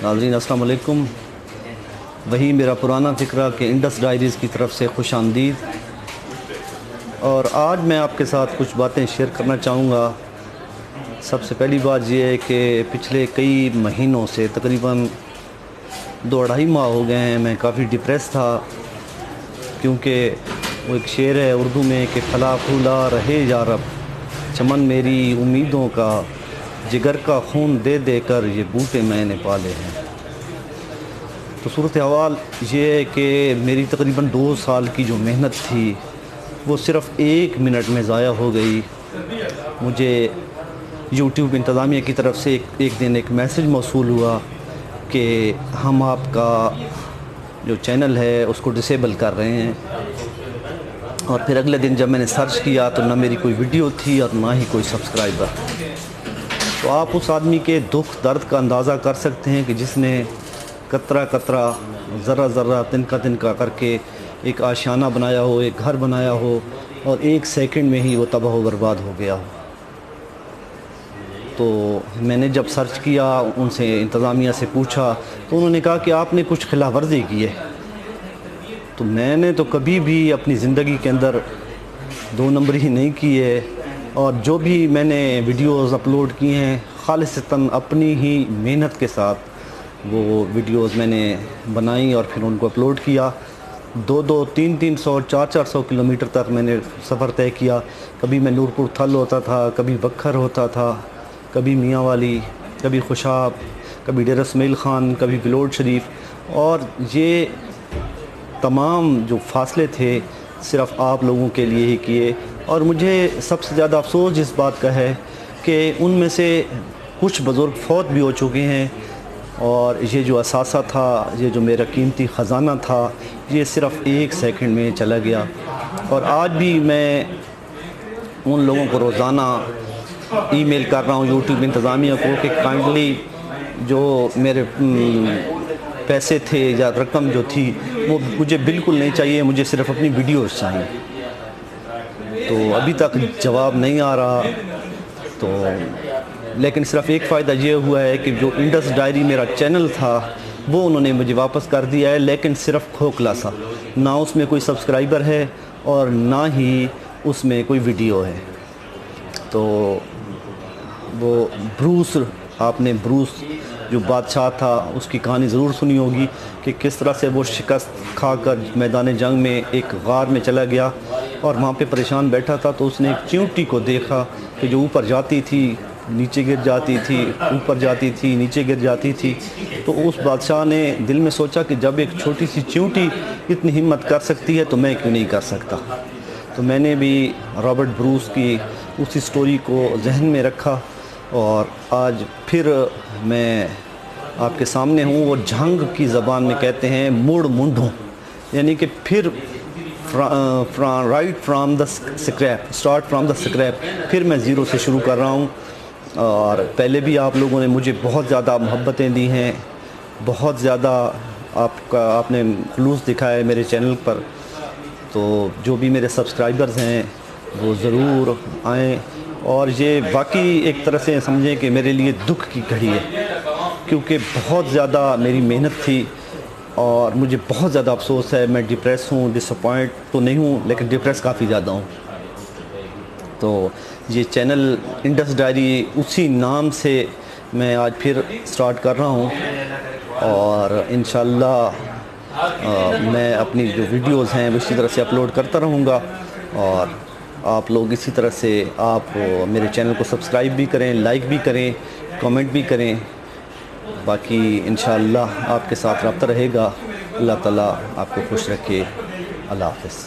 ناظرین السلام علیکم. وہی میرا پرانا فکرہ کہ انڈس ڈائریز کی طرف سے خوش آمدید. اور آج میں آپ کے ساتھ کچھ باتیں شیئر کرنا چاہوں گا. سب سے پہلی بات یہ ہے کہ پچھلے کئی مہینوں سے تقریباً 2-2.5 ماہ ہو گئے ہیں میں کافی ڈپریس تھا، کیونکہ وہ ایک شعر ہے اردو میں کہ پھلا پھولا رہے یا رب، چمن میری امیدوں کا، جگر کا خون دے دے کر یہ بوٹے میں نے پالے ہیں. تو صورتحال یہ ہے کہ میری تقریباً 2 سال کی جو محنت تھی وہ صرف 1 منٹ میں ضائع ہو گئی. مجھے یوٹیوب انتظامیہ کی طرف سے ایک دن ایک میسج موصول ہوا کہ ہم آپ کا جو چینل ہے اس کو ڈسیبل کر رہے ہیں. اور پھر اگلے دن جب میں نے سرچ کیا تو نہ میری کوئی ویڈیو تھی اور نہ ہی کوئی سبسکرائبر. تو آپ اس آدمی کے دکھ درد کا اندازہ کر سکتے ہیں کہ جس نے قطرہ قطرہ، ذرہ ذرہ، تنکا تنکا کر کے ایک آشیانہ بنایا ہو، ایک گھر بنایا ہو، اور 1 سیکنڈ میں ہی وہ تباہ و برباد ہو گیا ہو. تو میں نے جب سرچ کیا، ان سے انتظامیہ سے پوچھا تو انہوں نے کہا کہ آپ نے کچھ خلاف ورزی کی ہے. تو میں نے تو کبھی بھی اپنی زندگی کے اندر 2 نمبری نہیں کی ہے، اور جو بھی میں نے ویڈیوز اپلوڈ کی ہیں خالصتاً اپنی ہی محنت کے ساتھ وہ ویڈیوز میں نے بنائی اور پھر ان کو اپلوڈ کیا. 200، 300، 400 کلومیٹر تک میں نے سفر طے کیا. کبھی میں نورپور تھل ہوتا تھا، کبھی بکھر ہوتا تھا، کبھی میاں والی، کبھی خوشاب، کبھی ڈیرہ اسماعیل خان، کبھی بلوڈ شریف. اور یہ تمام جو فاصلے تھے صرف آپ لوگوں کے لیے ہی کیے. اور مجھے سب سے زیادہ افسوس اس بات کا ہے کہ ان میں سے کچھ بزرگ فوت بھی ہو چکے ہیں، اور یہ جو اثاثہ تھا، یہ جو میرا قیمتی خزانہ تھا، یہ صرف 1 سیکنڈ میں چلا گیا. اور آج بھی میں ان لوگوں کو روزانہ ای میل کر رہا ہوں یوٹیوب انتظامیہ کو کہ کائنڈلی جو میرے پیسے تھے یا رقم جو تھی وہ مجھے بالکل نہیں چاہیے، مجھے صرف اپنی ویڈیوز چاہیے. تو ابھی تک جواب نہیں آ رہا. تو لیکن صرف ایک فائدہ یہ ہوا ہے کہ جو انڈس ڈائری میرا چینل تھا وہ انہوں نے مجھے واپس کر دیا ہے، لیکن صرف کھوکھلا سا. نہ اس میں کوئی سبسکرائبر ہے اور نہ ہی اس میں کوئی ویڈیو ہے. تو وہ بروس، آپ نے بروس جو بادشاہ تھا اس کی کہانی ضرور سنی ہوگی کہ کس طرح سے وہ شکست کھا کر میدان جنگ میں ایک غار میں چلا گیا اور وہاں پہ پریشان بیٹھا تھا. تو اس نے ایک چیونٹی کو دیکھا کہ جو اوپر جاتی تھی نیچے گر جاتی تھی، اوپر جاتی تھی نیچے گر جاتی تھی. تو اس بادشاہ نے دل میں سوچا کہ جب ایک چھوٹی سی چیونٹی اتنی ہمت کر سکتی ہے تو میں کیوں نہیں کر سکتا. تو میں نے بھی رابرٹ بروس کی اسی سٹوری کو ذہن میں رکھا، اور آج پھر میں آپ کے سامنے ہوں. وہ جھنگ کی زبان میں کہتے ہیں مڑ منڈوں، یعنی کہ پھر right from the scrap, start from the scrap, پھر میں زیرو سے شروع کر رہا ہوں. اور پہلے بھی آپ لوگوں نے مجھے بہت زیادہ محبتیں دی ہیں، بہت زیادہ آپ نے خلوص دکھایا ہے میرے چینل پر. تو جو بھی میرے سبسکرائبرز ہیں وہ ضرور آئیں. اور یہ واقعی ایک طرح سے سمجھیں کہ میرے لیے دکھ کی گھڑی ہے، کیونکہ بہت زیادہ میری محنت تھی اور مجھے بہت زیادہ افسوس ہے. میں ڈپریس ہوں، ڈس اپوائنٹ تو نہیں ہوں لیکن ڈپریس کافی زیادہ ہوں. تو یہ چینل انڈس ڈائری اسی نام سے میں آج پھر سٹارٹ کر رہا ہوں، اور انشاءاللہ میں اپنی جو ویڈیوز ہیں وہ اسی طرح سے اپلوڈ کرتا رہوں گا. اور آپ لوگ اسی طرح سے آپ میرے چینل کو سبسکرائب بھی کریں، لائک بھی کریں، کمنٹ بھی کریں. باقی انشاءاللہ آپ کے ساتھ رابطہ رہے گا. اللہ تعالیٰ آپ کو خوش رکھے. اللہ حافظ.